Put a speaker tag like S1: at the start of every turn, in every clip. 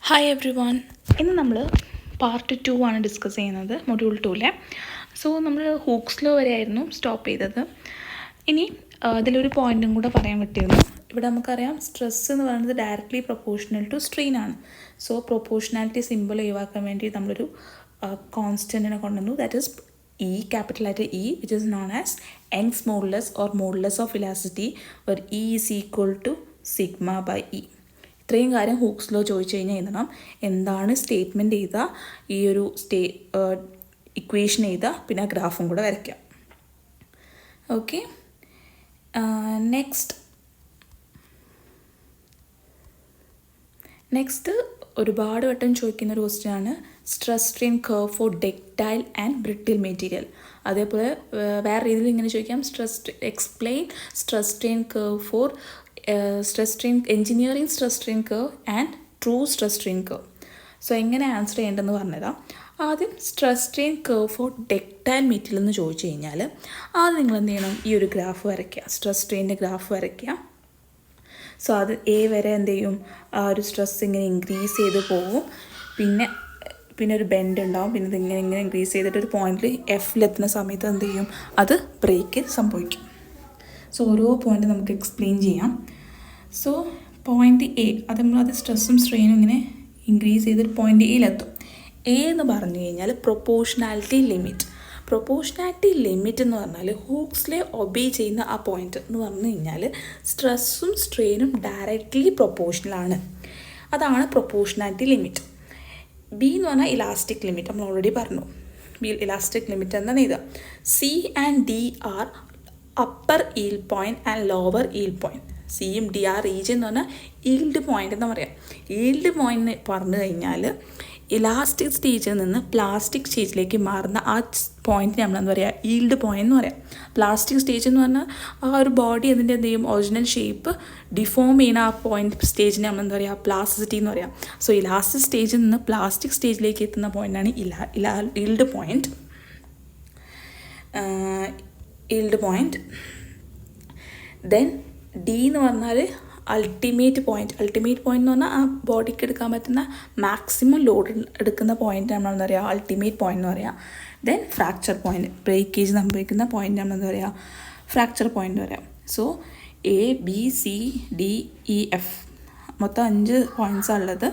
S1: Hi every one. ഇന്ന് നമ്മൾ part 2 ആണ് ഡിസ്കസ് ചെയ്യുന്നത്, മൊഡ്യൂൾ 2-ലെ. സോ നമ്മൾ ഹൂക്സ് ലോ വരെയായിരുന്നു സ്റ്റോപ്പ് ചെയ്തത്. ഇനി ഇതിലൊരു പോയിൻറ്റും കൂടെ പറയാൻ പറ്റിയിരുന്നു. ഇവിടെ നമുക്കറിയാം സ്ട്രെസ് എന്ന് പറയുന്നത് ഡയറക്റ്റ്ലി പ്രൊപ്പോർഷണൽ ടു സ്ട്രെയിൻ ആണ്. സോ പ്രൊപ്പോർഷണാലിറ്റി സിമ്പിൾ ഒഴിവാക്കാൻ വേണ്ടി നമ്മളൊരു കോൺസ്റ്റൻറ്റിനെ കൊണ്ടുവന്നു. That is E, capital letter E, which is known as Young's modulus or modulus of elasticity, where E is equal to sigma by E. ഇത്രയും കാര്യം Hooke's law ചോദിച്ചു കഴിഞ്ഞാൽ എഴുതണം. എന്താണ് സ്റ്റേറ്റ്മെൻറ്റ് ചെയ്താൽ ഈ ഒരു ഇക്വേഷൻ ചെയ്താൽ പിന്നെ ഗ്രാഫും കൂടെ വരയ്ക്കാം. ഓക്കെ, നെക്സ്റ്റ് ഒരുപാട് വട്ടം ചോദിക്കുന്ന ഒരു ക്വസ്റ്റ്യൻ ആണ് stress strain curve four ductile and brittle material. അതേപോലെ വേറെ രീതിയിൽ ഇങ്ങനെ ചോദിക്കാം, explain stress strain curve for engineering stress strain curve and true stress strain curve. So എങ്ങനെ ആൻസർ ചെയ്യേണ്ടതെന്ന് പറഞ്ഞുതരാം. ആദ്യം stress strain curve four ductile material എന്ന് ചോദിച്ചു കഴിഞ്ഞാൽ ആദ്യം നിങ്ങൾ എന്ത് ചെയ്യണം, ഈ ഒരു ഗ്രാഫ് വരയ്ക്കുക, സ്ട്രെസ് സ്ട്രെയിൻ്റെ ഗ്രാഫ് വരയ്ക്കുക. സോ അത് എ വരെ എന്ത് ചെയ്യും, ആ ഒരു സ്ട്രെസ് ഇങ്ങനെ ഇൻക്രീസ് ചെയ്ത് പോകും. പിന്നെ ഒരു ബെൻഡ് ഉണ്ടാവും. പിന്നെ ഇതിങ്ങനെ ഇങ്ങനെ ഇൻക്രീസ് ചെയ്തിട്ട് ഒരു പോയിന്റിൽ എഫിലെത്തുന്ന സമയത്ത് എന്ത് ചെയ്യും, അത് ബ്രേക്ക് സംഭവിക്കും. സോ ഓരോ പോയിന്റ് നമുക്ക് എക്സ്പ്ലെയിൻ ചെയ്യാം. സോ പോയിന്റ് എ, അത് നമ്മളത് സ്ട്രെസ്സും സ്ട്രെയിനും ഇങ്ങനെ ഇൻക്രീസ് ചെയ്തിട്ട് പോയിന്റ് എയിലെത്തും. എ എന്ന് പറഞ്ഞു കഴിഞ്ഞാൽ പ്രൊപ്പോർഷണാലിറ്റി ലിമിറ്റ്. പ്രൊപ്പോർഷണാലിറ്റി ലിമിറ്റ് എന്ന് പറഞ്ഞാൽ ഹൂക്സ് ലോ ഒബേ ചെയ്യുന്ന ആ പോയിന്റ് എന്ന് പറഞ്ഞു കഴിഞ്ഞാൽ സ്ട്രെസ്സും സ്ട്രെയിനും ഡയറക്റ്റ്ലി പ്രൊപ്പോർഷണലാണ്. അതാണ് പ്രൊപ്പോർഷണാലിറ്റി ലിമിറ്റ്. ബി എന്ന് പറഞ്ഞാൽ ഇലാസ്റ്റിക് ലിമിറ്റ്. നമ്മൾ ഓൾറെഡി പറഞ്ഞു, ബി ഇലാസ്റ്റിക് ലിമിറ്റ് എന്താണ് എഴുതുക. C and D are upper yield point and lower yield point. സിയും ഡി ആർ റീജിയൻ എന്ന് പറഞ്ഞാൽ ഈൽഡ് പോയിന്റ് എന്ന് പറയാം. ഈൽഡ് പോയിന്റ് പറഞ്ഞു കഴിഞ്ഞാൽ ഇലാസ്റ്റിക് സ്റ്റേജിൽ നിന്ന് പ്ലാസ്റ്റിക് സ്റ്റേജിലേക്ക് മാറുന്ന ആ പോയിന്റിന് നമ്മളെന്താ പറയുക, ഈൽഡ് പോയിന്റ് എന്ന് പറയാം. പ്ലാസ്റ്റിക് സ്റ്റേജ് എന്ന് പറഞ്ഞാൽ ആ ഒരു ബോഡി അതിൻ്റെ എന്ത് ചെയ്യും, ഒറിജിനൽ ഷേപ്പ് ഡിഫോം ചെയ്യുന്ന ആ പോയിന്റ് സ്റ്റേജിനെ നമ്മളെന്താ പറയുക, പ്ലാസ്റ്റിസിറ്റി എന്ന് പറയാം. സോ ഇലാസ്റ്റിക് സ്റ്റേജിൽ നിന്ന് പ്ലാസ്റ്റിക് സ്റ്റേജിലേക്ക് എത്തുന്ന പോയിന്റാണ് yield point. Yield point. Then D എന്ന് പറഞ്ഞാൽ അൾട്ടിമേറ്റ് പോയിന്റ്. അൾട്ടിമേറ്റ് പോയിന്റ് എന്ന് പറഞ്ഞാൽ ആ ബോഡിക്ക് എടുക്കാൻ പറ്റുന്ന മാക്സിമം ലോഡ് എടുക്കുന്ന പോയിന്റ് നമ്മളെന്താ പറയുക, അൾട്ടിമേറ്റ് പോയിന്റ് എന്ന് പറയാം. ദെൻ ഫ്രാക്ചർ പോയിന്റ്, ബ്രേക്കേജ് സംഭവിക്കുന്ന പോയിന്റ് നമ്മളെന്താ പറയുക, ഫ്രാക്ചർ പോയിന്റ് എന്ന് പറയാം. So A B C D E F മൊത്തം 5 പോയിന്റ്സാണ് ഉള്ളത്.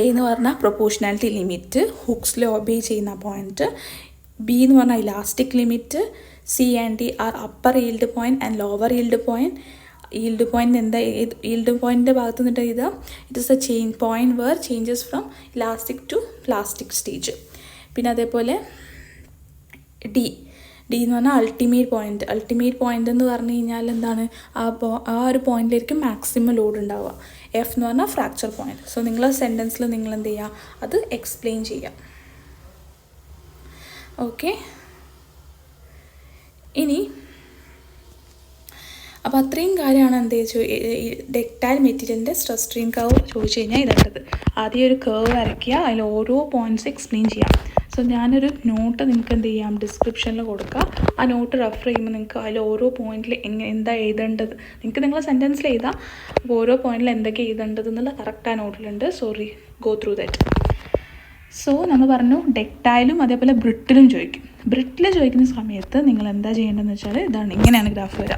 S1: എ എന്ന് പറഞ്ഞാൽ proportionality limit, Hooke's law obey ചെയ്യുന്ന പോയിന്റ്. ബി എന്ന് പറഞ്ഞാൽ elastic limit. C and D are upper yield point and lower yield point. Yield point എന്താ, ഈൽഡ് പോയിന്റിൻ്റെ ഭാഗത്ത് നിന്നിട്ട് ചെയ്താൽ it is a point where changes from elastic to plastic stage. പിന്നെ അതേപോലെ ഡി എന്ന് പറഞ്ഞാൽ അൾട്ടിമേറ്റ് പോയിന്റ്. അൾട്ടിമേറ്റ് പോയിന്റ് എന്ന് പറഞ്ഞു കഴിഞ്ഞാൽ എന്താണ്, ആ ഒരു പോയിന്റിലായിരിക്കും മാക്സിമം ലോഡ് ഉണ്ടാവുക. എഫ് എന്ന് പറഞ്ഞാൽ ഫ്രാക്ചർ പോയിന്റ്. സോ നിങ്ങൾ സെൻറ്റൻസിൽ നിങ്ങൾ എന്ത് ചെയ്യുക, അത് എക്സ്പ്ലെയിൻ ചെയ്യുക. ഓക്കെ, ഇനി അപ്പോൾ അത്രയും കാര്യമാണ് എന്ത് ഡക്റ്റൈൽ മെറ്റീരിയലിൻ്റെ സ്ട്രെസ് സ്ട്രെയിൻ കർവ് ചോദിച്ചു കഴിഞ്ഞാൽ ഇതേണ്ടത്. ആദ്യം ഒരു കർവ് വരയ്ക്കുക, അതിൽ ഓരോ പോയിൻറ്റ്സ് എക്സ്പ്ലെയിൻ ചെയ്യാം. സോ ഞാനൊരു നോട്ട് നിങ്ങൾക്ക് എന്ത് ചെയ്യാം, ഡിസ്ക്രിപ്ഷനിൽ കൊടുക്കുക. ആ നോട്ട് റെഫർ ചെയ്യുമ്പോൾ നിങ്ങൾക്ക് അതിൽ ഓരോ പോയിന്റിൽ എന്താ എഴുതേണ്ടത്, നിങ്ങൾക്ക് നിങ്ങളെ സെൻറ്റൻസിൽ എഴുതാം. അപ്പോൾ ഓരോ പോയിന്റിൽ എന്തൊക്കെ എഴുതേണ്ടത് എന്നുള്ള കറക്റ്റ് ആ നോട്ടിലുണ്ട്. Go through that. സോ നമ്മൾ പറഞ്ഞു ഡക്റ്റൈലും അതേപോലെ ബ്രിട്ടിലും ചോദിക്കും. ബ്രിട്ടിൽ ചോദിക്കുന്ന സമയത്ത് നിങ്ങൾ എന്താ ചെയ്യേണ്ടതെന്ന് വെച്ചാൽ ഇതാണ്, ഇങ്ങനെയാണ് ഗ്രാഫ് വരിക.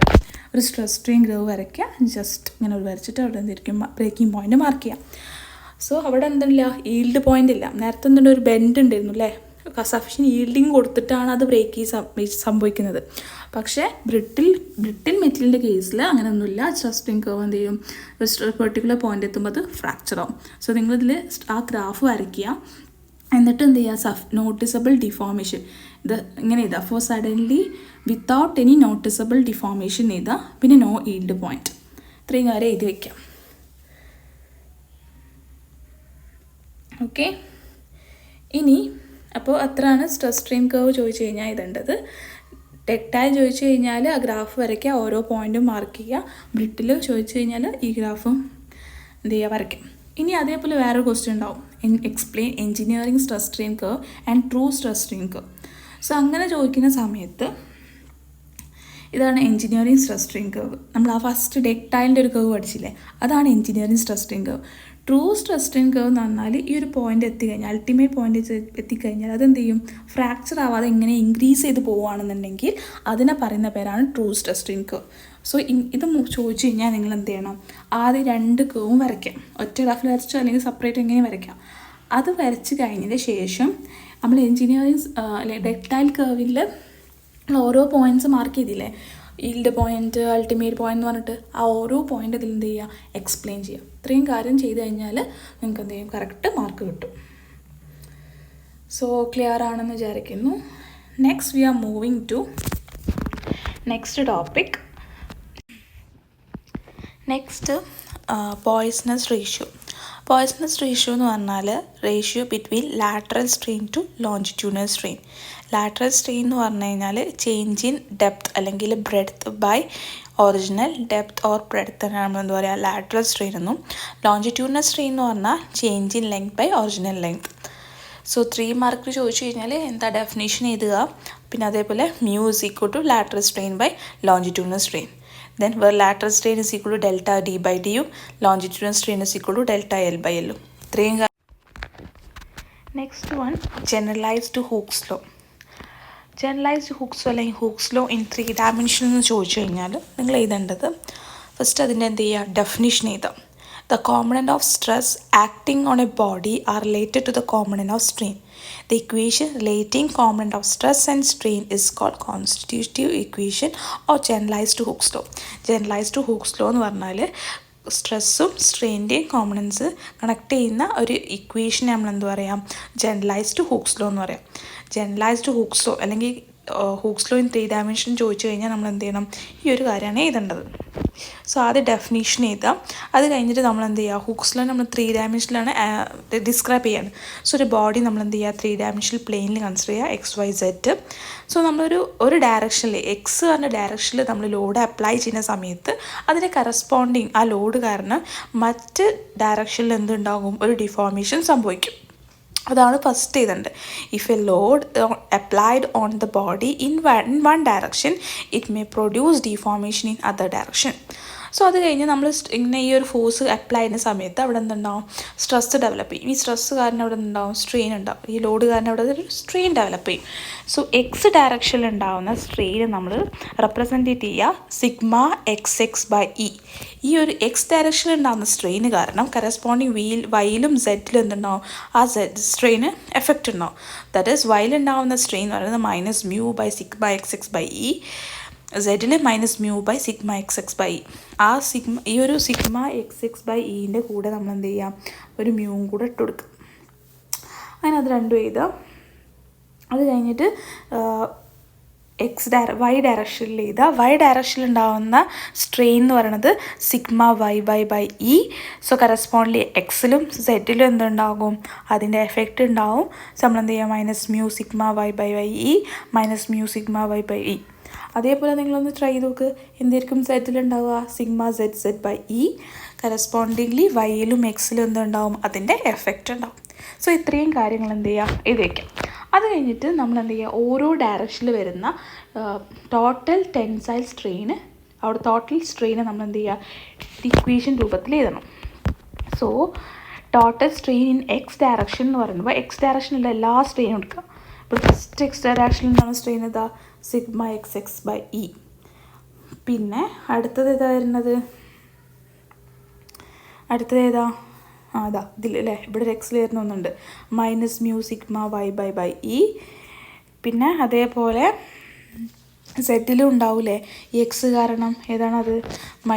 S1: ഒരു സ്ട്രെസ് സ്ട്രെയിൻ ഗ്രവ് വരയ്ക്കുക, ജസ്റ്റ് ഇങ്ങനെ ഒരു വരച്ചിട്ട് അവിടെ എന്തിരിക്കും, ബ്രേക്കിംഗ് പോയിന്റ് മാർക്ക് ചെയ്യാം. സോ അവിടെ എന്തില്ല, ഈൽഡ് പോയിന്റ് ഇല്ല. നേരത്തെ എന്തുണ്ട്, ഒരു ബെൻഡ് ഉണ്ടായിരുന്നു അല്ലേ, സഫിഷ്യൻ ഈൽഡിങ് കൊടുത്തിട്ടാണ് അത് ബ്രേക്ക് സംഭവിക്കുന്നത്. പക്ഷേ ബ്രിട്ടിൽ മെറ്റീരിയലിൻ്റെ കേസിൽ അങ്ങനെയൊന്നുമില്ല. സ്ട്രെസ് സ്ട്രെയിൻ കർവ് എന്ത് ചെയ്യും, ഒരു പെർട്ടിക്കുലർ പോയിന്റ് എത്തുമ്പോൾ അത് ഫ്രാക്ചർ ആവും. സോ നിങ്ങളിതിൽ ആ ഗ്രാഫ് വരയ്ക്കുക, എന്നിട്ട് എന്ത് ചെയ്യുക, നോട്ടിസബിൾ ഡിഫോർമേഷൻ ഇത് ഇങ്ങനെ ചെയ്താൽ for suddenly without any noticeable deformation ചെയ്താൽ പിന്നെ നോ ഈൽഡ് പോയിന്റ്. ഇത്രയും കാര്യം എഴുതി വയ്ക്കാം. ഓക്കെ, ഇനി അപ്പോൾ അത്രയാണ് സ്ട്രെസ് സ്ട്രെയിൻ കർവ് ചോദിച്ചു കഴിഞ്ഞാൽ ഇതേണ്ടത്. ഡക്റ്റൈൽ ചോദിച്ചു കഴിഞ്ഞാൽ ആ ഗ്രാഫ് വരയ്ക്കുക, ഓരോ പോയിന്റും മാർക്ക് ചെയ്യുക. ബ്രിട്ടിൽ ചോദിച്ചു കഴിഞ്ഞാൽ ഈ ഗ്രാഫും എന്ത് ചെയ്യുക, വരയ്ക്കാം. ഇനി അതേപോലെ വേറൊരു ക്വസ്റ്റ്യൻ ഉണ്ടാവും, explain engineering stress strain curve and true stress strain curve. So അങ്ങനെ ചോദിക്കുന്ന സമയത്ത് ഇതാണ് എഞ്ചിനീയറിംഗ് സ്ട്രെസ് സ്ട്രെയിൻ കർവ്. നമ്മൾ ആ ഫസ്റ്റ് ഡക്റ്റൈലിൻ്റെ ഒരു കർവ് പഠിച്ചില്ലേ, അതാണ് engineering stress strain curve. True stress strain curve എന്ന് പറഞ്ഞാൽ ഈ ഒരു പോയിന്റ് എത്തിക്കഴിഞ്ഞാൽ അൾട്ടിമേറ്റ് പോയിന്റ് എത്തിക്കഴിഞ്ഞാൽ അതെന്ത് ചെയ്യും, ഫ്രാക്ചർ ആവാതെ ഇങ്ങനെ ഇൻക്രീസ് ചെയ്ത് പോവുകയാണെന്നുണ്ടെങ്കിൽ അതിനെ പറയുന്ന പേരാണ് true stress strain curve. So ഇത് ചോദിച്ചു കഴിഞ്ഞാൽ നിങ്ങൾ എന്ത് ചെയ്യണം, ആദ്യം 2 കർവും വരയ്ക്കാം. ഒറ്റ ഗ്രാഫിൽ വരച്ചോ അല്ലെങ്കിൽ സെപ്പറേറ്റ് എങ്ങനെ വരയ്ക്കാം. അത് വരച്ച് കഴിഞ്ഞതിന് ശേഷം നമ്മൾ എൻജിനീയറിംഗ് ഡക്ടൈൽ കർവിൽ ഓരോ പോയിൻറ്റ്സ് മാർക്ക് ചെയ്തില്ലേ, ഈൽഡ് പോയിൻറ്റ്, അൾട്ടിമേറ്റ് പോയിന്റ് എന്ന് പറഞ്ഞിട്ട് ആ ഓരോ പോയിൻ്റ് അതിൽ എന്ത് ചെയ്യുക, എക്സ്പ്ലെയിൻ ചെയ്യുക. ഇത്രയും കാര്യം ചെയ്ത് കഴിഞ്ഞാൽ നിങ്ങൾക്ക് എന്ത് ചെയ്യും, കറക്റ്റ് മാർക്ക് കിട്ടും. സോ ക്ലിയർ ആണെന്ന് വിചാരിക്കുന്നു. Next we are moving to next topic. Next Poisson's ratio. Poisson's ratio എന്ന് പറഞ്ഞാൽ ratio between lateral strain to longitudinal strain. Lateral strain എന്ന് പറഞ്ഞു കഴിഞ്ഞാൽ ചേഞ്ച് ഇൻ ഡെപ്ത് അല്ലെങ്കിൽ breadth by original depth or breadth എന്നാണ് നമ്മൾ എന്താ പറയുക ലാറ്ററൽ സ്ട്രെയിൻ എന്നും. ലോഞ്ചിറ്റ്യൂണൽ സ്ട്രെയിൻ എന്ന് പറഞ്ഞാൽ change in length by original length. So 3 മാർക്കിൽ ചോദിച്ചു കഴിഞ്ഞാൽ എന്താ ഡെഫിനേഷൻ എഴുതുക. പിന്നെ അതേപോലെ mu is equal to lateral strain by longitudinal strain. Then where lateral strain is equal to delta D by du, longitudinal strain is equal to delta L by L. Next one, generalized Hooke's law. Generalized Hooke's law അല്ലെങ്കിൽ Hooke's law in 3 dimensions എന്ന് ചോദിച്ചു കഴിഞ്ഞാൽ നിങ്ങൾ എഴുതേണ്ടത് first അതിൻ്റെ എന്ത് ചെയ്യുക, definition എഴുതാം. The component of stress acting on a body are related to the component of strain. The equation relating component of stress and strain is called constitutive equation or generalized Hooke's law. Generalized Hooke's law എന്ന് പറഞ്ഞാൽ സ്ട്രെസ്സും സ്ട്രെയിൻ്റെയും components connect ചെയ്യുന്ന ഒരു equation നമ്മൾ എന്ത് പറയാം, generalised Hooke's law എന്ന് പറയാം. ജനറലൈസ്ഡ് ഹൂക്സ് ലോ അല്ലെങ്കിൽ ഹൂക്സ് ലോ ഇൻ 3 ഡയമെൻഷൻ ചോദിച്ചു കഴിഞ്ഞാൽ നമ്മൾ എന്ത് ചെയ്യണം, ഈ ഒരു കാര്യമാണ് എഴുതേണ്ടത്. സോ ആദ്യം ഡെഫിനേഷൻ എഴുതാം. അത് കഴിഞ്ഞിട്ട് നമ്മൾ എന്ത് ചെയ്യുക, ഹൂക്സ് ലോ നമ്മൾ 3 ഡയമെൻഷനിലാണ് ഡിസ്ക്രൈബ് ചെയ്യാണ്. സോ ഒരു ബോഡി നമ്മൾ എന്ത് ചെയ്യുക, 3 ഡയമെൻഷണൽ പ്ലെയിനിൽ കൺസിഡർ ചെയ്യുക, XYZ. സോ നമ്മളൊരു ഡയറക്ഷനിൽ എക്സ് പറഞ്ഞ ഡയറക്ഷനിൽ നമ്മൾ ലോഡ് അപ്ലൈ ചെയ്യുന്ന സമയത്ത് അതിന് കറസ്പോണ്ടിങ് ആ ലോഡ് കാരണം മറ്റ് ഡയറക്ഷനിൽ എന്തുണ്ടാകും, ഒരു ഡിഫോർമേഷൻ സംഭവിക്കും. അതാണ് ഫസ്റ്റ് ചെയ്തത്. If A load applied on the body in one direction it may produce deformation in other direction. So അത് കഴിഞ്ഞ് നമ്മൾ ഇങ്ങനെ ഈ ഒരു ഫോഴ്സ് അപ്ലൈ ചെയ്യുന്ന സമയത്ത് അവിടെ എന്തുണ്ടാവും, സ്ട്രെസ് ഡെവലപ്പ് ചെയ്യും. ഈ സ്ട്രെസ് കാരണം അവിടെ എന്തുണ്ടാവും, സ്ട്രെയിൻ ഉണ്ടാവും. ഈ ലോഡ് കാരണം അവിടെ ഒരു സ്ട്രെയിൻ ഡെവലപ്പ് ചെയ്യും. സോ എക്സ് ഡയറക്ഷനിൽ ഉണ്ടാകുന്ന സ്ട്രെയിൻ നമ്മൾ റെപ്രസെൻറ്റ് ചെയ്യുക സിഗ്മ XX/E. ഈ ഒരു എക്സ് ഡയറക്ഷനിൽ ഉണ്ടാകുന്ന സ്ട്രെയിൻ കാരണം കറസ്പോണ്ടിങ് വൈയിലും സെഡിലും എന്തുണ്ടാവും, ആ സ്ട്രെയിന് എഫക്റ്റ് ഉണ്ടാവും. ദാറ്റ് ഈസ് വൈയിലുണ്ടാവുന്ന സ്ട്രെയിൻ എന്ന് പറയുന്നത് -μ/σ XX/E, സെഡിൽ -μ/σ XX/E. ഈ ഒരു σ XX/Eൻ്റെ കൂടെ നമ്മൾ എന്ത് ചെയ്യാം, ഒരു മ്യൂവും കൂടെ ഇട്ട് കൊടുക്കുക. അങ്ങനെ അത് രണ്ടും എഴുതാം. അത് കഴിഞ്ഞിട്ട് വൈ ഡയറക്ഷനിൽ എഴുതുക. വൈ ഡയറക്ഷനിൽ ഉണ്ടാകുന്ന സ്ട്രെയിൻ എന്ന് പറയുന്നത് σ/Y/E. സോ കറസ്പോണ്ട്ലി എക്സിലും സെഡിലും എന്തുണ്ടാകും, അതിൻ്റെ എഫക്റ്റ് ഉണ്ടാവും. സോ നമ്മൾ എന്ത് ചെയ്യുക, -μ σ/Y/E -μ σ/Y/E. അതേപോലെ നിങ്ങളൊന്ന് ട്രൈ ചെയ്ത് നോക്ക്, എന്തായിരിക്കും സെഡിലുണ്ടാവുക, σZ/E. കറസ്പോണ്ടിങ്ലി വൈയിലും എക്സിലും എന്തുണ്ടാവും, അതിൻ്റെ എഫക്റ്റ് ഉണ്ടാവും. സോ ഇത്രയും കാര്യങ്ങൾ എന്ത് ചെയ്യുക, എഴുതി വയ്ക്കാം. അത് കഴിഞ്ഞിട്ട് നമ്മൾ എന്ത് ചെയ്യുക, ഓരോ ഡയറക്ഷനിൽ വരുന്ന ടോട്ടൽ ടെൻസൈൽ സ്ട്രെയിന്, അവിടെ ടോട്ടൽ സ്ട്രെയിന് നമ്മൾ എന്ത് ചെയ്യുക, ഇക്വേഷൻ രൂപത്തിൽ എഴുതണം. So total strain in X direction എന്ന് പറയുമ്പോൾ എക്സ് ഡയറക്ഷനിലുള്ള എല്ലാ സ്ട്രെയിനും എടുക്കുക. ഇപ്പോൾ ഫസ്റ്റ് എക്സ് ഡയറക്ഷനിൽ ഉണ്ടാകുന്ന സ്ട്രെയിൻ ഏതാ, σ XX/E. പിന്നെ അടുത്തത് ഏതാ വരുന്നത്, അടുത്തത് ഏതാ, അതാ ഇതിലല്ലേ, ഇവിടെ ഒരു എക്സിൽ വരുന്ന ഒന്നുണ്ട്, -μ σ/Y/E. പിന്നെ അതേപോലെ സെഡിലും ഉണ്ടാവില്ലേ ഈ എക്സ് കാരണം, ഏതാണത്, -μ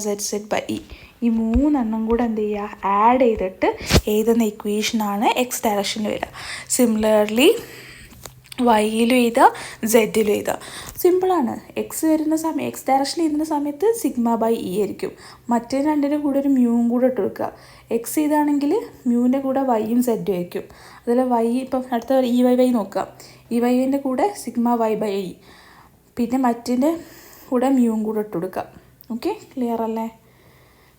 S1: σZ/E. ഈ 3 എണ്ണം കൂടെ എന്ത് ചെയ്യുക, ആഡ് ചെയ്തിട്ട് എഴുതുന്ന ഇക്വേഷനാണ് എക്സ് ഡയറക്ഷനിൽ വരിക. സിമിലർലി വൈയിലും എഴുതുക, സെഡിലും എഴുതുക. സിമ്പിളാണ്. എക്സ് വരുന്ന സമയം എക്സ് ഡയറക്ഷനിൽ എഴുതുന്ന സമയത്ത് σ/E ആയിരിക്കും. മറ്റേ രണ്ടിൻ്റെ കൂടെ ഒരു മ്യൂവും കൂടെ ഇട്ട് കൊടുക്കുക. എക്സ് ഇതാണെങ്കിൽ മ്യൂവിൻ്റെ കൂടെ വൈയും സെഡും ആയിരിക്കും. അതിൽ വൈ ഇപ്പം അടുത്ത EY നോക്കുക, EYൻ്റെ കൂടെ σY/E. പിന്നെ മറ്റിൻ്റെ കൂടെ മ്യൂവും കൂടെ ഇട്ട് കൊടുക്കുക. ഓക്കെ, ക്ലിയർ അല്ലേ?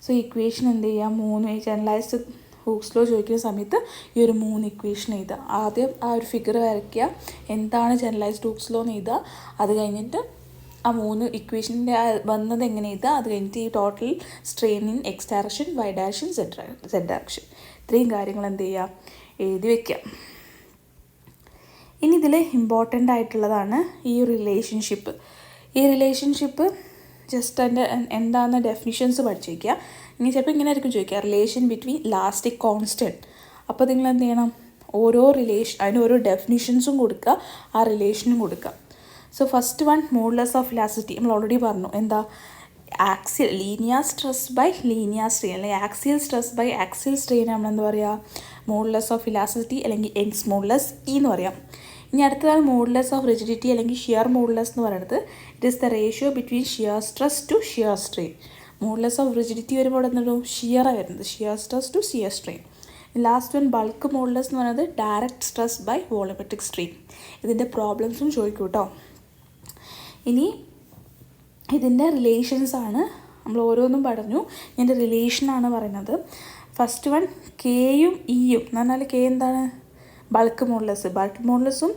S1: സോ ഇക്വേഷൻ എന്ത് ചെയ്യുക, 3 ജനറലൈസ്ഡ് ഹൂക്സ് ലോ ചോദിക്കുന്ന സമയത്ത് ഈ ഒരു 3 ഇക്വേഷൻ എഴുതുക. ആദ്യം ആ ഒരു ഫിഗർ വരയ്ക്കുക, എന്താണ് ജനറലൈസ്ഡ് ഹൂക്സ് ലോ എന്ന് എഴുതുക. അത് കഴിഞ്ഞിട്ട് ആ 3 ഇക്വേഷൻ്റെ വന്നത് എങ്ങനെ എഴുതുക, അത് കഴിഞ്ഞിട്ട് ഈ total strain in X direction, Y direction, Z direction, ഇത്രയും കാര്യങ്ങൾ എന്ത് ചെയ്യുക, എഴുതി വയ്ക്കുക. ഇനി ഇതിൽ ഇമ്പോർട്ടൻ്റ് ആയിട്ടുള്ളതാണ് ഈ റിലേഷൻഷിപ്പ്. ഈ റിലേഷൻഷിപ്പ് ജസ്റ്റ് അതിൻ്റെ എന്താണെന്ന് ഡെഫിനിഷൻസ് പഠിച്ചു വയ്ക്കുക. ഇനി ചിലപ്പോൾ ഇങ്ങനെ ആയിരിക്കും ചോദിക്കുക, റിലേഷൻ ബിറ്റ്വീൻ ഇലാസ്റ്റിക് കോൺസ്റ്റൻറ്റ്. അപ്പോൾ നിങ്ങൾ എന്ത് ചെയ്യണം, ഓരോ അതിന് ഓരോ ഡെഫിനിഷൻസും കൊടുക്കുക, ആ റിലേഷനും കൊടുക്കുക. So first one, modulus of elasticity. നമ്മൾ ഓൾറെഡി പറഞ്ഞു, എന്താ, axial linear stress by linear strain, അല്ലെങ്കിൽ axial stress by axial strain നമ്മളെന്താ പറയുക, മോഡുലസ് ഓഫ് ഇലാസ്റ്റിസിറ്റി അല്ലെങ്കിൽ യങ്സ് മോഡുലസ് എന്ന് പറയാം. ഇനി അടുത്തതാണ് മോഡുലസ് ഓഫ് റിജിഡിറ്റി അല്ലെങ്കിൽ ഷിയർ മോഡുലസ് എന്ന് പറയുന്നത്. It is the ratio between shear stress to shear strain. Modulus of rigidity വരുമ്പോൾ എന്താണ്, ഷിയറാണ് വരുന്നത്, shear stress to shear strain. Last one bulk modulus എന്ന് പറയുന്നത് direct stress by volumetric strain. ഇതിൻ്റെ പ്രോബ്ലംസും ചോദിക്കും കേട്ടോ. ഇനി ഇതിൻ്റെ റിലേഷൻസാണ്, നമ്മൾ ഓരോന്നും പറഞ്ഞു, ഇതിൻ്റെ റിലേഷനാണ് പറയുന്നത്. ഫസ്റ്റ് വൺ, കെയും ഇയും എന്ന് പറഞ്ഞാൽ കെ എന്താണ്, ബൾക്ക് മോഡുലസും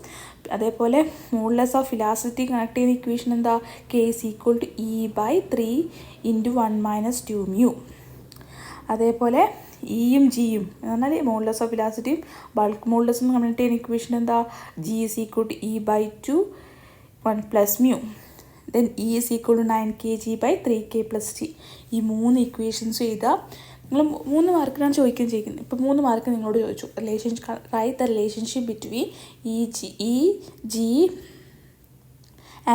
S1: അതേപോലെ മോഡുലസ് ഓഫ് ഇലാസ്റ്റിസിറ്റി കണക്ട് ചെയ്യുന്ന ഇക്വേഷൻ എന്താ, K is equal to E by 3 × 1 - 2 μ. അതേപോലെ ഇയും ജിയും എന്ന് പറഞ്ഞാൽ മോഡുലസ് ഓഫ് ഇലാസ്റ്റിസിറ്റിയും ബൾക്ക് മോഡുലസും കണക്ട് ചെയ്യുന്ന ഇക്വേഷൻ എന്താ, G is equal to E by 2 1 + μ. Then E is equal to 9 kg by 3k + t. ഈ 3 ഇക്വേഷൻസ് ചെയ്താൽ നിങ്ങൾ 3 മാർക്കിനാണ് ചോദിക്കുകയും ചെയ്യുന്നത്. ഇപ്പോൾ 3 മാർക്ക് നിങ്ങളോട് ചോദിച്ചു, write the relationship between E G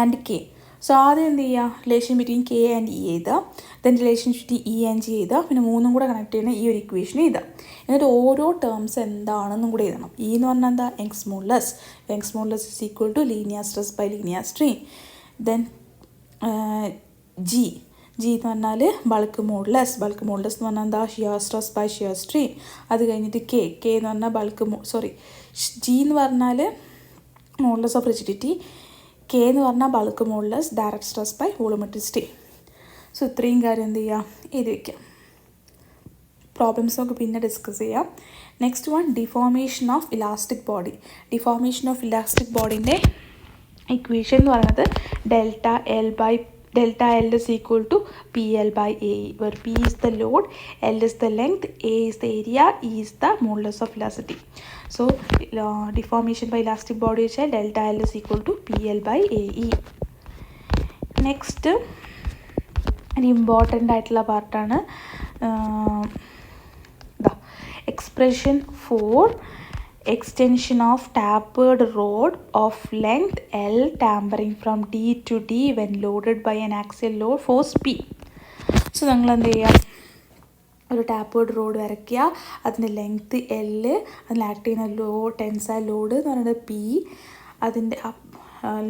S1: and K. So ആദ്യം എന്ത് ചെയ്യുക, relation between K and E എഴുതുക. Then relation between E and G എഴുതുക. പിന്നെ 3 കൂടെ കണക്ട് ചെയ്യുന്ന ഈ ഒരു ഇക്വേഷൻ എഴുതുക. എന്നിട്ട് ഓരോ ടേംസ് എന്താണെന്നും കൂടെ എഴുതണം. ഇ എന്ന് പറഞ്ഞാൽ എന്താ, Young's modulus is equal to linear stress by linear strain. Then G എന്ന് പറഞ്ഞാൽ ബൾക്ക് മോഡുലസ് എന്ന് പറഞ്ഞാൽ എന്താ, shear stress by shear strain. അത് കഴിഞ്ഞിട്ട് കെ എന്ന് പറഞ്ഞാൽ ജി എന്ന് പറഞ്ഞാൽ മോഡുലസ് ഓഫ് റിജിഡിറ്റി, കെ എന്ന് പറഞ്ഞാൽ bulk modulus direct stress by volumetric strain. So ഇത്രയും കാര്യം എന്ത് ചെയ്യുക, എഴുതി വയ്ക്കാം. പ്രോബ്ലംസ് നമുക്ക് പിന്നെ ഡിസ്കസ് ചെയ്യാം. Next one, deformation of elastic body. Deformation of elastic ബോഡീൻ്റെ ഇക്വേഷൻ എന്ന് പറയുന്നത് delta L is equal to PL by AE, where P is the load, L is the length, A is the area, E is the modulus of elasticity. So deformation by elastic body is delta L is equal to PL by AE. Next, an important ആയിട്ടുള്ള പാർട്ടാണ് expression for extension of tapered rod of length L tampering from D to D when loaded by an axial load force P. So നിങ്ങൾ എന്ത് ചെയ്യുക, ഒരു tapered road വരയ്ക്കുക, അതിൻ്റെ length L, അതിൽ act ചെയ്യുന്ന ടെൻസൈൽ ലോഡ് എന്ന് പറയുന്നത് P, അതിൻ്റെ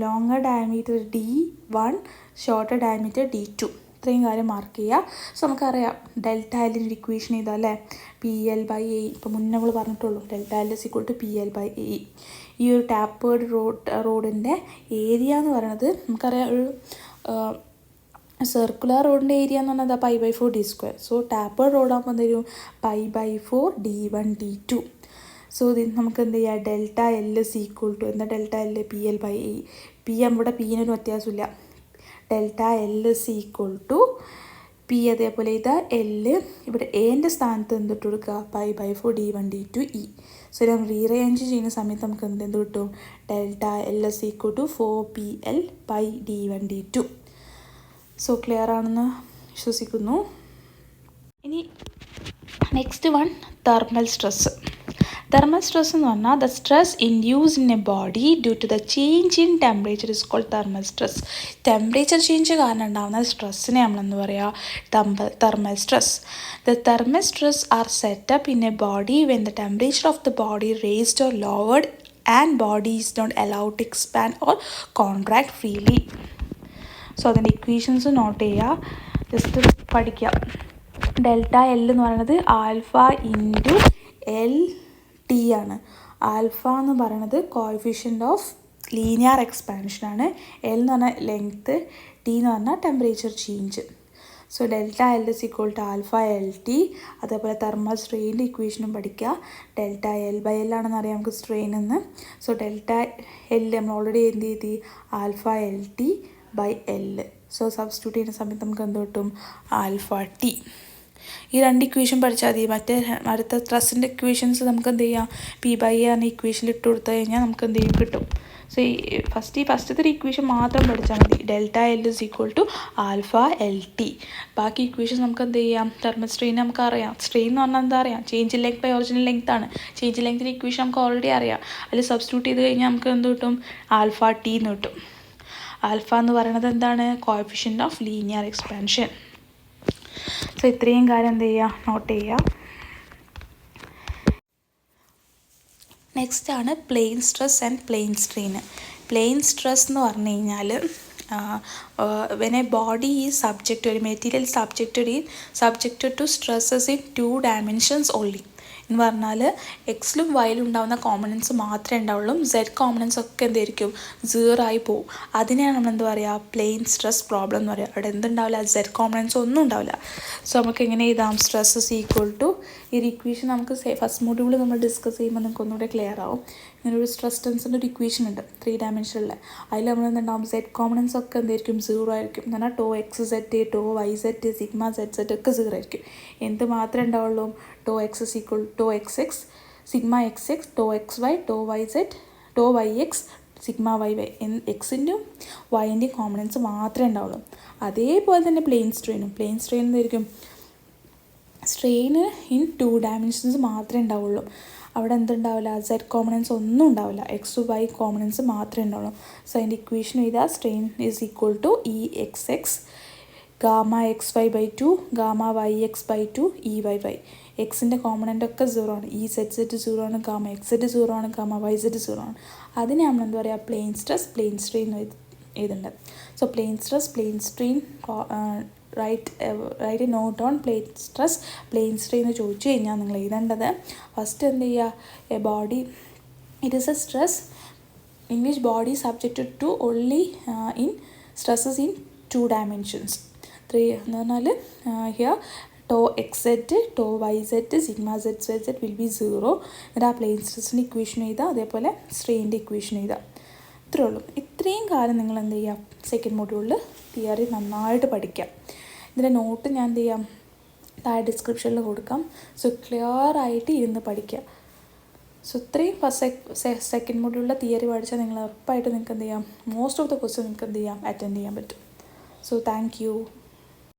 S1: longer diameter D1, shorter diameter D2. ഇത്രയും കാര്യം മാർക്ക് ചെയ്യുക. സോ നമുക്കറിയാം ഡെൽറ്റ എല്ലിൻ്റെ ഇക്വേഷൻ ചെയ്താൽ അല്ലേ, PL by AE. ഇപ്പോൾ മുന്നേ നമ്മൾ പറഞ്ഞിട്ടുള്ളൂ, delta L is equal to PL by AE. ഈ ഒരു ടാപ്പേർഡ് റോഡിൻ്റെ ഏരിയ എന്ന് പറയുന്നത് നമുക്കറിയാം, ഒരു സർക്കുലർ റോഡിൻ്റെ ഏരിയ എന്ന് പറഞ്ഞാൽ π/4 d². സോ ടാപ്പേർഡ് റോഡാകുമ്പോൾ എന്ത് വരും, π/4 d1 d2. സോ നമുക്ക് എന്ത് ചെയ്യുക, delta L is equal to എന്താ, delta L PL by AE. P നമ്മുടെ പീനൊരു വ്യത്യാസമില്ല, delta L is equal to P. അതേപോലെ ഇത് L ഇവിടെ എൻ്റെ സ്ഥാനത്ത് എന്തിട്ട് കൊടുക്കുക, π/4 d1 d2 E. സോ നമ്മൾ റീറേഞ്ച് ചെയ്യുന്ന സമയത്ത് നമുക്ക് എന്ത് കിട്ടും, delta L is equal to 4PL by d1 d2. So clear ആണെന്ന് വിശ്വസിക്കുന്നു. ഇനി next one, thermal stress. Thermal stress എന്ന് പറഞ്ഞാൽ the stress induced in a body due to the change in temperature is called thermal stress. Temperature change കാരണം ഉണ്ടാകുന്ന സ്ട്രെസ്സിനെ നമ്മളെന്ന് പറയുക thermal stress. The thermal stress are set up in a body when the temperature of the body raised or lowered and body is not allowed to expand or contract freely. So അതിൻ്റെ equations note ചെയ്യുക, just പഠിക്കുക. Delta L എന്ന് പറയുന്നത് alpha into LT ആണ്. Alpha എന്ന് പറയുന്നത് coefficient of linear എക്സ്പാൻഷനാണ്. L എന്ന് പറഞ്ഞാൽ ലെങ്ത്ത്, T എന്ന് പറഞ്ഞാൽ temperature change. So delta L is equal to alpha LT. അതേപോലെ തെർമൽ സ്ട്രെയിൻ്റെ ഇക്വേഷനും പഠിക്കുക. ഡെൽറ്റ L/L ആണെന്ന് അറിയാം നമുക്ക് സ്ട്രെയിൻ എന്ന്. സോ ഡെൽറ്റ L നമ്മൾ ഓൾറെഡി എന്ത് ചെയ്തി, alpha LT by L. So substitute ചെയ്യുന്ന സമയത്ത് നമുക്ക് എന്ത് കിട്ടും? Alpha T. ഈ 2 ഇക്വേഷൻ പഠിച്ചാൽ മതി. മറ്റേ അടുത്ത സ്ട്രെസ്സിൻ്റെ ഇക്വേഷൻസ് നമുക്ക് എന്ത് ചെയ്യാം? പി ബൈ എ എന്ന ഇക്വേഷനിൽ ഇട്ട് കൊടുത്തു കഴിഞ്ഞാൽ നമുക്ക് എന്ത് ചെയ്യും? കിട്ടും. സോ ഈ ഫസ്റ്റത്തെ ഒരു ഇക്വേഷൻ മാത്രം പഠിച്ചാൽ മതി. Delta L is equal to alpha L T. ബാക്കി ഇക്വേഷൻ നമുക്ക് എന്ത് ചെയ്യാം? തെർമൽ സ്ട്രെയിൻ നമുക്ക് അറിയാം. സ്ട്രെയിൻ എന്ന് പറഞ്ഞാൽ എന്താ അറിയാം? Change in length by original length ആണ്. ചേഞ്ച് ഇൻ ലെങ്തിൻ്റെ ഇക്വേഷൻ നമുക്ക് ഓൾറെഡി അറിയാം. അതിൽ സബ്സ്റ്റിറ്റ്യൂട്ട് ചെയ്ത് കഴിഞ്ഞാൽ നമുക്ക് എന്ത് കിട്ടും? ആൽഫ ടി എന്ന് കിട്ടും. ആൽഫ എന്ന് പറയുന്നത് എന്താണ്? Coefficient of linear expansion. So ഇത്രയും കാര്യം എന്ത് ചെയ്യുക? നോട്ട് ചെയ്യുക. നെക്സ്റ്റ് ആണ് plane stress and plane strain. Plane stress എന്ന് പറഞ്ഞു കഴിഞ്ഞാൽ when a body is subjected, ഒരു material subjected to stresses in 2 dimensions only എന്ന് പറഞ്ഞാൽ എക്സിലും വൈയിലും ഉണ്ടാകുന്ന കോമ്പണൻസ് മാത്രമേ ഉണ്ടാവുള്ളൂ. സെഡ് കോമ്പണൻസ് ഒക്കെ എന്തായിരിക്കും? 0 ആയി പോകും. അതിനെയാണ് നമ്മൾ എന്താ പറയുക? പ്ലെയിൻ സ്ട്രെസ് പ്രോബ്ലം എന്ന് പറയുക. അവിടെ എന്തുണ്ടാവില്ല? സെഡ് കോമ്പണൻസ് ഒന്നും ഉണ്ടാവില്ല. സോ നമുക്ക് എങ്ങനെ എഴുതാം? സ്ട്രെസ് ഇസ് ഈക്വൽ ടു, ഈ ഒരു ഇക്വേഷൻ നമുക്ക് ഫസ്റ്റ് മൊഡ്യൂളിൽ നമ്മൾ ഡിസ്കസ് ചെയ്യുമ്പോൾ നിങ്ങൾക്ക് ഒന്നുകൂടെ ക്ലിയർ ആവും. ഇങ്ങനെ ഒരു സ്ട്രെസ് ടെൻസിൻ്റെ ഒരു ഇക്വേഷൻ ഉണ്ട് 3 ഡയമെൻഷനിൽ. അതിൽ നമ്മൾ എന്തുണ്ടാവും? സെഡ് കോമ്പണൻസ് ഒക്കെ എന്തായിരിക്കും? 0 ആയിരിക്കും. എന്ന് പറഞ്ഞാൽ tau x z, tau y z, sigma z z ഒക്കെ 0 ആയിരിക്കും. എന്ത് മാത്രമേ ഉണ്ടാവുള്ളൂ? Tau x is equal to x x, sigma x x, tau x y, tau y z, tau y x, sigma y y. എക്സിൻ്റെയും വൈൻ്റെയും components മാത്രമേ ഉണ്ടാവുള്ളൂ. അതേപോലെ തന്നെ പ്ലെയിൻ സ്ട്രെയിനും. പ്ലെയിൻ സ്ട്രെയിൻ എന്തായിരിക്കും? സ്ട്രെയിന് ഇൻ 2 ഡയമെൻഷൻസ് മാത്രമേ ഉണ്ടാവുള്ളൂ. അവിടെ എന്തുണ്ടാവില്ല? സെഡ് കോമ്പണൻസ് ഒന്നും ഉണ്ടാവില്ല. എക്സ് വൈ കോമ്പണൻസ് മാത്രമേ ഉണ്ടാവുള്ളൂ. സോ അതിൻ്റെ ഇക്വേഷൻ ചെയ്താൽ strain is equal to e x x gamma x y by 2 gamma y x by 2 e y y. എക്സിൻ്റെ കോമ്പണൻ്റ് ഒക്കെ 0 ആണ്. ഇ സെറ്റ് സെറ്റ് 0 ആണ്, ഗാമ എക്സ് സെറ്റ് 0 ആണ്, ഗാമ വൈ സെറ്റ് 0 ആണ്. അതിനെ നമ്മൾ എന്താ പറയുക? പ്ലെയിൻ സ്ട്രെസ് പ്ലെയിൻ സ്ട്രെയിൻ എഴുതുന്നുണ്ട്. So plane stress plane strain right note on plane stress plane strain എന്ന് ചോദിച്ചു കഴിഞ്ഞാൽ നിങ്ങൾ എഴുതേണ്ടത് ഫസ്റ്റ് എന്ത് ചെയ്യുക? A body, it is a stress in which body subjected to only in stresses in 2 dimensions. 3 എന്ന് പറഞ്ഞാൽ here tau x z, tau y z, sigma z z will be 0. എന്നിട്ട് ആ പ്ലെയിൻ സ്ട്രെസ്സിൻ്റെ ഇക്വേഷൻ എഴുതുക. അതേപോലെ സ്ട്രെയിൻ്റെ equation എഴുതുക. ഇത്രയേ ഉള്ളൂ. ഇത്രയും കാലം നിങ്ങൾ എന്ത് ചെയ്യുക? സെക്കൻഡ് മൊഡ്യൂളിൽ തിയറി നന്നായിട്ട് പഠിക്കുക. ഇതിൻ്റെ നോട്ട് ഞാൻ എന്ത് ചെയ്യാം? താഴെ ഡിസ്ക്രിപ്ഷനിൽ കൊടുക്കാം. സോ ക്ലിയർ ആയിട്ട് ഇരുന്ന് പഠിക്കുക. സോ ഇത്രയും സെക്കൻഡ് മൊഡ്യൂളിലെ തിയറി പഠിച്ചാൽ നിങ്ങൾ ഉറപ്പായിട്ട് നിങ്ങൾക്ക് എന്ത് ചെയ്യാം? മോസ്റ്റ് ഓഫ് ദ ക്വസ്റ്റ്യൻ നിങ്ങൾക്ക് എന്ത് ചെയ്യാം? അറ്റൻഡ് ചെയ്യാൻ പറ്റും. So thank you.